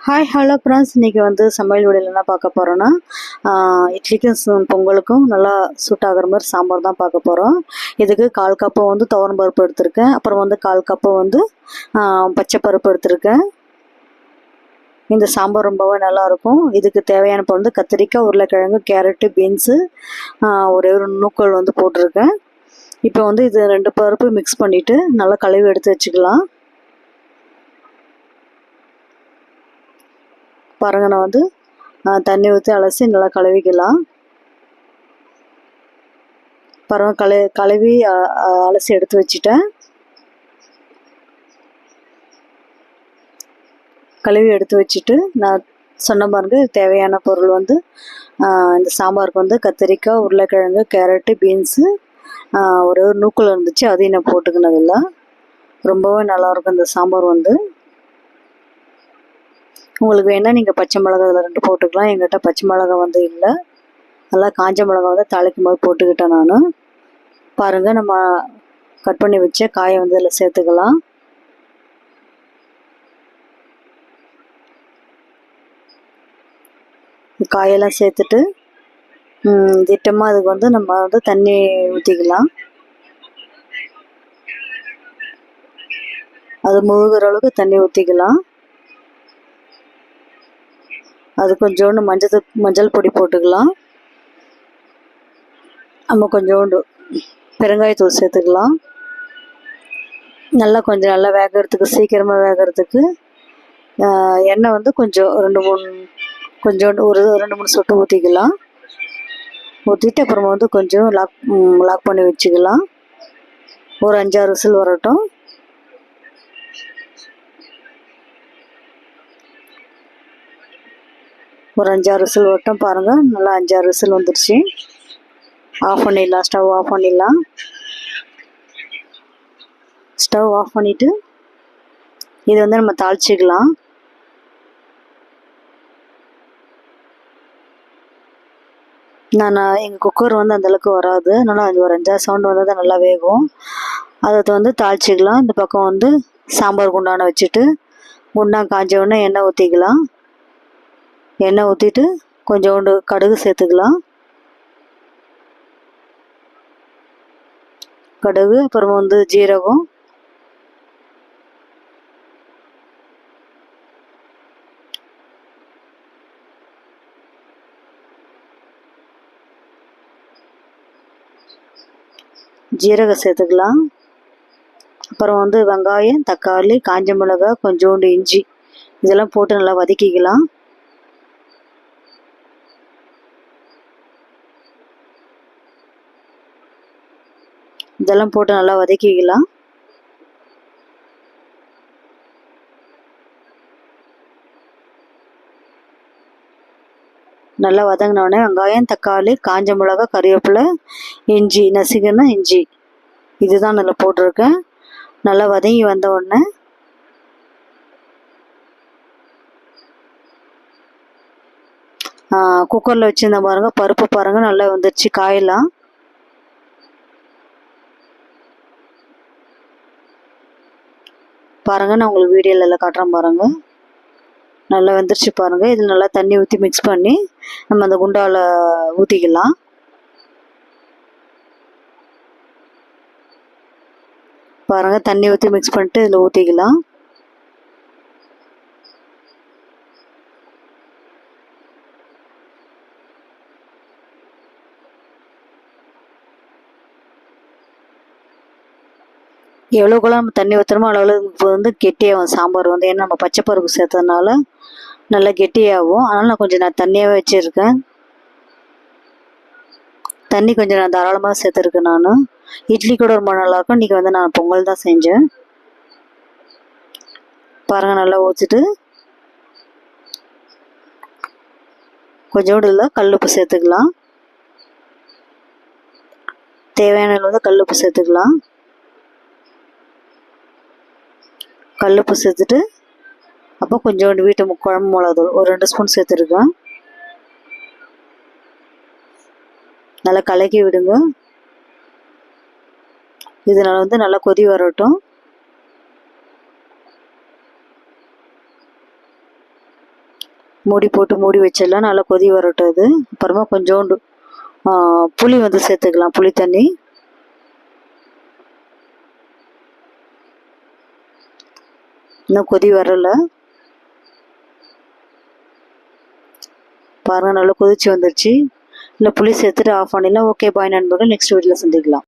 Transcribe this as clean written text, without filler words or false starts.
Hi hello friends, இன்றைக்கி வந்து சமையல் வீடியோவில் என்ன பார்க்க போகிறோன்னா இட்லிக்கும் பொங்கலுக்கும் நல்லா சூட் ஆகிற மாதிரி சாம்பார் தான் பார்க்க போகிறோம். இதுக்கு 1/4 கப்பு வந்து துவரம் பருப்பு எடுத்திருக்கேன். அப்புறம் வந்து 1/4 கப்பு வந்து பச்சை பருப்பு எடுத்திருக்கேன். இந்த சாம்பார் ரொம்பவே நல்லாயிருக்கும். இதுக்கு தேவையான வந்து கத்திரிக்காய், உருளைக்கிழங்கு, கேரட்டு, பீன்ஸு, ஒரே ஒரு நூக்கல் வந்து போட்டிருக்கேன். இப்போ வந்து இது 2 பருப்பு மிக்ஸ் பண்ணிவிட்டு நல்லா கழுவி எடுத்து வச்சுக்கலாம். பாருங்க, நான் வந்து தண்ணி ஊற்றி அலசி நல்லா கழுவிக்கலாம். பாருங்க, கழுவி அலசி எடுத்து வச்சுட்டேன். கழுவி எடுத்து வச்சுட்டு நான் சொன்ன பாருங்க, தேவையான பொருள் வந்து இந்த சாம்பாருக்கு வந்து கத்திரிக்காய், உருளைக்கிழங்கு, கேரட்டு, பீன்ஸு, ஒரே ஒரு நூக்கல் இருந்துச்சு, அதையும் நான் போட்டுக்கினதில்லை. ரொம்பவே நல்லாயிருக்கும் இந்த சாம்பார் வந்து. உங்களுக்கு வேணால் நீங்கள் பச்சை மிளகா அதில் 2 போட்டுக்கலாம். எங்கிட்ட பச்சை மிளகா வந்து இல்லை, நல்லா காஞ்ச மிளகா வந்து தாளிக்கும் போது போட்டுக்கிட்டேன் நான். பாருங்கள், நம்ம கட் பண்ணி வச்ச காயை வந்து அதில் சேர்த்துக்கலாம். காயெல்லாம் சேர்த்துட்டு திட்டமாக அதுக்கு வந்து நம்ம வந்து தண்ணி ஊற்றிக்கலாம். அது முழுகிற அளவுக்கு தண்ணி ஊற்றிக்கலாம். அது கொஞ்சோண்டு மஞ்சள் பொடி போட்டுக்கலாம். நம்ம கொஞ்சோண்டு பெருங்காயத்தூள் சேர்த்துக்கலாம். நல்லா நல்லா வேகிறதுக்கு, சீக்கிரமாக வேகிறதுக்கு எண்ணெய் வந்து கொஞ்சம் 2-3 சொட்டு ஊற்றிக்கலாம். ஊற்றிட்டு அப்புறமா வந்து கொஞ்சம் லாக் பண்ணி வச்சுக்கலாம். ஒரு 5-6 விசில் வரட்டும். ஒரு 5-6 விசில் வரட்டும். பாருங்கள், நல்லா 5-6 விசில் வந்துடுச்சு. ஆஃப் பண்ணிடலாம், ஸ்டவ் ஆஃப் பண்ணிடலாம். ஸ்டவ் ஆஃப் பண்ணிவிட்டு இது வந்து நம்ம தாளிச்சிக்கலாம். எங்கள் குக்கர் வந்து அந்தளவுக்கு வராது, அதனால் ஒரு 5-6 சவுண்டு வந்தால் தான் நல்லா வேகும். அதை வந்து தாளிச்சிக்கலாம். இந்த பக்கம் வந்து சாம்பார் குண்டான வச்சுட்டு குண்டான் காஞ்ச உடனே எண்ணெய் ஊற்றிக்கலாம். எண்ணெய் ஊற்றிட்டு கொஞ்சோண்டு கடுகு சேர்த்துக்கலாம். கடுகு, அப்புறம் வந்து ஜீரகம், ஜீரகம் சேர்த்துக்கலாம். அப்புறம் வந்து வெங்காயம், தக்காளி, காஞ்ச மிளகாய், கொஞ்சோண்டு இஞ்சி, இதெல்லாம் போட்டு நல்லா வதக்கிக்கலாம். இதெல்லாம் போட்டு நல்லா வதக்கிக்கலாம். நல்லா வதங்கினோடனே வெங்காயம், தக்காளி, காஞ்ச மிளகாய், கறிவேப்பிலை, இஞ்சி, நசுக்கின இஞ்சி, இதுதான் நல்லா போட்டிருக்கேன். நல்லா வதங்கி வந்த உடனே குக்கரில் வச்சுருந்த பாருங்கள், பருப்பு பாருங்கள் நல்லா வந்துடுச்சு. காயெல்லாம் பாருங்கள், நான் உங்களுக்கு வீடியோவில் எல்லாம் காட்டுறேன் பாருங்கள். நல்லா வந்துருச்சு பாருங்கள். இதில் நல்லா தண்ணி ஊற்றி மிக்ஸ் பண்ணி நம்ம அந்த குண்டாவில் ஊற்றிக்கலாம். பாருங்கள், தண்ணி ஊற்றி மிக்ஸ் பண்ணிட்டு இதில் ஊற்றிக்கலாம். எவ்வளோக்குள்ள நம்ம தண்ணி ஊற்றுறோமோ அளவில் இப்போ வந்து கெட்டியாகும் சாம்பார் வந்து. ஏன்னா நம்ம பச்சை பருப்பு சேர்த்ததுனால நல்லா கெட்டியாகும். அதனால் நான் தண்ணியாகவே வச்சுருக்கேன். தண்ணி கொஞ்சம் நான் தாராளமாக சேர்த்துருக்கேன். நான் இட்லி கூட ரொம்ப நல்லாயிருக்கும். இன்றைக்கி வந்து நான் பொங்கல் தான் செஞ்சேன். பாருங்கள், நல்லா ஊற்றிட்டு கொஞ்சோண்டு இல்லை கல்லுப்பு சேர்த்துக்கலாம். தேவையான அளவு வந்து கல்லுப்பு சேர்த்துக்கலாம். கல்லுப்பு சேர்த்துட்டு அப்போ கொஞ்சோண்டு வீட்டு குழம்பு மிளகாத்தூள் ஒரு 2 ஸ்பூன் சேர்த்துருக்கேன். நல்லா கலக்கி விடுங்க. இதனால் வந்து நல்லா கொதி வரட்டும். மூடி போட்டு மூடி வச்சிடலாம். நல்லா கொதி வரட்டும் இது. அப்புறமா கொஞ்சோண்டு புளி வந்து சேர்த்துக்கலாம், புளி தண்ணி. இன்னும் கொதி வரல பாருங்க, நல்லா கொதிச்சு வந்துருச்சு. இல்லை புளி சேர்த்துட்டு ஆஃப் பண்ணிடலாம். ஓகே பாய் நண்பர்கள், நெக்ஸ்ட் வீடியோவில் சந்திக்கலாம்.